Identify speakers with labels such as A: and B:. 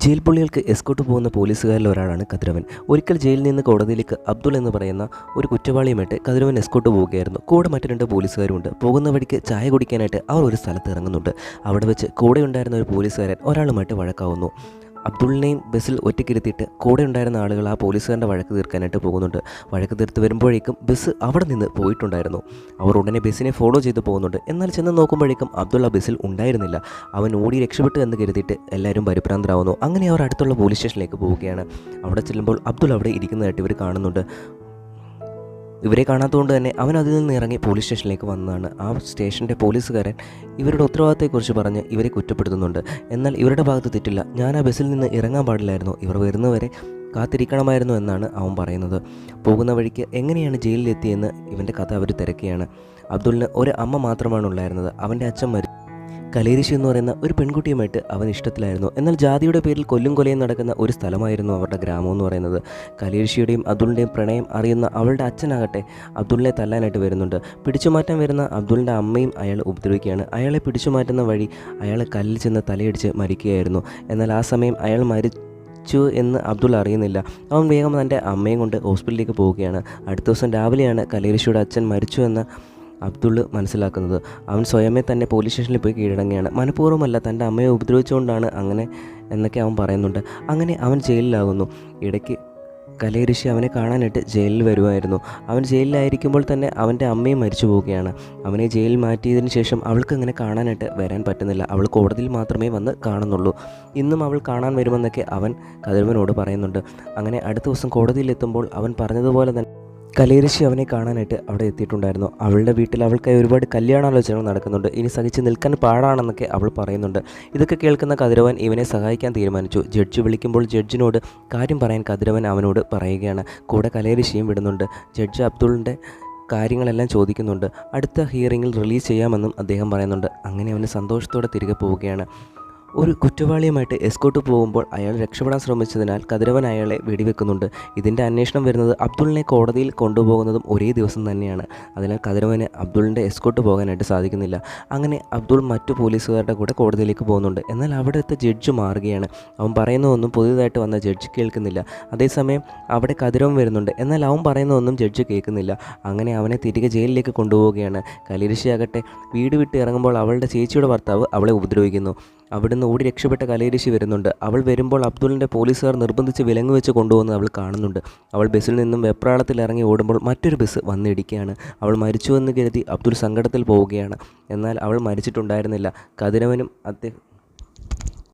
A: Jail പുള്ളികൾക്ക് escort പോകുന്ന പോലീസുകാരിൽ ഒരാളാണ് കതിരവൻ. ഒരിക്കൽ ജയിലിൽ നിന്ന് കോടതിയിലേക്ക് അബ്ദുൾ എന്ന് പറയുന്ന ഒരു കുറ്റവാളിയുമായിട്ട് കതിരവൻ എസ്കോട്ട് പോവുകയായിരുന്നു. കൂടെ മറ്റു 2 പോലീസുകാരുണ്ട്. പോകുന്ന വഴിക്ക് ചായ കുടിക്കാനായിട്ട് അവർ ഒരു സ്ഥലത്ത് ഇറങ്ങുന്നുണ്ട്. അവിടെ വെച്ച് കൂടെ ഉണ്ടായിരുന്ന ഒരു പോലീസുകാരൻ ഒരാളുമായിട്ട് വഴക്കാവുന്നു. അബ്ദുളിനെയും ബസ്സിൽ ഒറ്റയ്ക്കിരുത്തിയിട്ട് കൂടെ ഉണ്ടായിരുന്ന ആളുകൾ ആ പോലീസുകാരൻ്റെ വഴക്ക് തീർക്കാനായിട്ട് പോകുന്നുണ്ട്. വഴക്ക് തീർത്ത് വരുമ്പോഴേക്കും ബസ് അവിടെ നിന്ന് പോയിട്ടുണ്ടായിരുന്നു. അവർ ഉടനെ ബസ്സിനെ ഫോളോ ചെയ്ത് പോകുന്നുണ്ട്. എന്നാൽ ചെന്ന് നോക്കുമ്പോഴേക്കും അബ്ദുൾ ആ ബസ്സിൽ ഉണ്ടായിരുന്നില്ല. അവൻ ഓടി രക്ഷപ്പെട്ടു എന്ന് കരുതിയിട്ട് എല്ലാവരും പരിഭ്രാന്തരാവുന്നു. അങ്ങനെ അവർ അടുത്തുള്ള പോലീസ് സ്റ്റേഷനിലേക്ക് പോവുകയാണ്. അവിടെ ചെല്ലുമ്പോൾ അബ്ദുൾ അവിടെ ഇരിക്കുന്നതായിട്ട് ഇവർ കാണുന്നുണ്ട്. ഇവരെ കാണാത്തതുകൊണ്ട് തന്നെ അവൻ അതിൽ നിന്ന് ഇറങ്ങി പോലീസ് സ്റ്റേഷനിലേക്ക് വന്നതാണ്. ആ സ്റ്റേഷൻ്റെ പോലീസുകാരൻ ഇവരുടെ ഉത്തരവാദിത്തത്തെക്കുറിച്ച് പറഞ്ഞ് ഇവരെ കുറ്റപ്പെടുത്തുന്നുണ്ട്. എന്നാൽ ഇവരുടെ ഭാഗത്ത് തെറ്റില്ല. ഞാൻ ആ ബസ്സിൽ നിന്ന് ഇറങ്ങാൻ പാടില്ലായിരുന്നു, ഇവർ വരുന്നവരെ കാത്തിരിക്കണമായിരുന്നു എന്നാണ് അവൻ പറയുന്നത്. പോകുന്ന വഴിക്ക് എങ്ങനെയാണ് ജയിലിലെത്തിയെന്ന് ഇവൻ്റെ കഥ അവർ തിരക്കുകയാണ്. അബ്ദുളിന് ഒരു അമ്മ മാത്രമാണ് ഉണ്ടായിരുന്നത്. അവൻ്റെ അച്ഛൻ കലേരിശി എന്ന് പറയുന്ന ഒരു പെൺകുട്ടിയുമായിട്ട് അവൻ ഇഷ്ടത്തിലായിരുന്നു. എന്നാൽ ജാതിയുടെ പേരിൽ കൊല്ലും കൊലയും നടക്കുന്ന ഒരു സ്ഥലമായിരുന്നു അവരുടെ ഗ്രാമം എന്ന് പറയുന്നത്. കലേരിശിയുടെയും അബ്ദുളിൻ്റെയും പ്രണയം അറിയുന്ന അവളുടെ അച്ഛനാകട്ടെ അബ്ദുളിനെ തല്ലാനായിട്ട് വരുന്നുണ്ട്. പിടിച്ചുമാറ്റാൻ വരുന്ന അബ്ദുളിൻ്റെ അമ്മയും അയാൾ ഉപദ്രവിക്കുകയാണ്. അയാളെ പിടിച്ചുമാറ്റുന്ന വഴി അയാൾ കല്ലിൽ ചെന്ന് തലയിടിച്ച് മരിക്കുകയായിരുന്നു. എന്നാൽ ആ സമയം അയാൾ മരിച്ചു എന്ന് അബ്ദുൾ അറിയുന്നില്ല. അവൻ വേഗം തൻ്റെ അമ്മയും കൊണ്ട് ഹോസ്പിറ്റലിലേക്ക് പോവുകയാണ്. അടുത്ത ദിവസം രാവിലെയാണ് കലേരിശിയുടെ അച്ഛൻ മരിച്ചു എന്ന് അബ്ദുൾ മനസ്സിലാക്കുന്നത്. അവൻ സ്വയമേ തന്നെ പോലീസ് സ്റ്റേഷനിൽ പോയി കീഴടങ്ങുകയാണ്. മനഃപൂർവ്വമല്ല, തൻ്റെ അമ്മയെ ഉപദ്രവിച്ചുകൊണ്ടാണ് അങ്ങനെ എന്നൊക്കെ അവൻ പറയുന്നുണ്ട്. അങ്ങനെ അവൻ ജയിലിലാകുന്നു. ഇടയ്ക്ക് കലേരിശി അവനെ കാണാനായിട്ട് ജയിലിൽ വരുമായിരുന്നു. അവൻ ജയിലിലായിരിക്കുമ്പോൾ തന്നെ അവൻ്റെ അമ്മയും മരിച്ചു പോവുകയാണ്. അവനെ ജയിലിൽ മാറ്റിയതിന് ശേഷം അവൾക്ക് അങ്ങനെ കാണാനായിട്ട് വരാൻ പറ്റുന്നില്ല. അവൾ കോടതിയിൽ മാത്രമേ വന്ന് കാണുന്നുള്ളൂ. ഇന്നും അവൾ കാണാൻ വരുമെന്നൊക്കെ അവൻ കതിരവനോട് പറയുന്നുണ്ട്. അങ്ങനെ അടുത്ത ദിവസം കോടതിയിലെത്തുമ്പോൾ അവൻ പറഞ്ഞതുപോലെ തന്നെ കലേരിശി അവനെ കാണാനായിട്ട് അവിടെ എത്തിയിട്ടുണ്ടായിരുന്നു. അവളുടെ വീട്ടിൽ അവൾക്കായി ഒരുപാട് കല്യാണാലോചനകൾ നടക്കുന്നുണ്ട്. ഇനി സഹിച്ച് നിൽക്കാൻ പാടാണെന്നൊക്കെ അവൾ പറയുന്നുണ്ട്. ഇതൊക്കെ കേൾക്കുന്ന കതിരവൻ ഇവനെ സഹായിക്കാൻ തീരുമാനിച്ചു. ജഡ്ജി വിളിക്കുമ്പോൾ ജഡ്ജിനോട് കാര്യം പറയാൻ കതിരവൻ അവനോട് പറയുകയാണ്. കൂടെ കലേരിശിയും വിടുന്നുണ്ട്. ജഡ്ജി അബ്ദുളിൻ്റെ കാര്യങ്ങളെല്ലാം ചോദിക്കുന്നുണ്ട്. അടുത്ത ഹിയറിങ്ങിൽ റിലീസ് ചെയ്യാമെന്നും അദ്ദേഹം പറയുന്നുണ്ട്. അങ്ങനെ അവന് സന്തോഷത്തോടെ തിരികെ പോവുകയാണ്. ഒരു കുറ്റവാളിയുമായിട്ട് എസ്കോട്ട് പോകുമ്പോൾ അയാൾ രക്ഷപ്പെടാൻ ശ്രമിച്ചതിനാൽ കതിരവൻ അയാളെ വെടിവെക്കുന്നുണ്ട്. ഇതിൻ്റെ അന്വേഷണം വരുന്നത് അബ്ദുളിനെ കോടതിയിൽ കൊണ്ടുപോകുന്നതും ഒരേ ദിവസം തന്നെയാണ്. അതിനാൽ കതിരവന് അബ്ദുളിൻ്റെ എസ്കോട്ട് പോകാനായിട്ട് സാധിക്കുന്നില്ല. അങ്ങനെ അബ്ദുൾ മറ്റു പോലീസുകാരുടെ കൂടെ കോടതിയിലേക്ക് പോകുന്നുണ്ട്. എന്നാൽ അവിടുത്തെ ജഡ്ജ് മാറുകയാണ്. അവൻ പറയുന്നതൊന്നും പുതിയതായിട്ട് വന്ന ജഡ്ജ് കേൾക്കുന്നില്ല. അതേസമയം അവിടെ കതിരവൻ വരുന്നുണ്ട്. എന്നാൽ അവൻ പറയുന്നതൊന്നും ജഡ്ജ് കേൾക്കുന്നില്ല. അങ്ങനെ അവനെ തിരികെ ജയിലിലേക്ക് കൊണ്ടുപോവുകയാണ്. കലേരിശിയാകട്ടെ വീട് വിട്ട് ഇറങ്ങുമ്പോൾ അവളുടെ ചേച്ചിയുടെ ഭർത്താവ് അവളെ ഉപദ്രവിക്കുന്നു. അവിടുന്ന് ഓടി രക്ഷപ്പെട്ട കലേരിശി വരുന്നുണ്ട്. അവൾ വരുമ്പോൾ അബ്ദുളിൻ്റെ പോലീസുകാർ നിർബന്ധിച്ച് വിലങ്ങ് വെച്ച് കൊണ്ടുപോകുന്നത് അവൾ കാണുന്നുണ്ട്. അവൾ ബസ്സിൽ നിന്നും വെപ്രാളത്തിൽ ഇറങ്ങി ഓടുമ്പോൾ മറ്റൊരു ബസ് വന്നിടിക്കുകയാണ്. അവൾ മരിച്ചുവെന്ന് കരുതി അബ്ദുൾ സങ്കടത്തിൽ പോവുകയാണ്. എന്നാൽ അവൾ മരിച്ചിട്ടുണ്ടായിരുന്നില്ല. കതിരവനും അദ്ദേഹം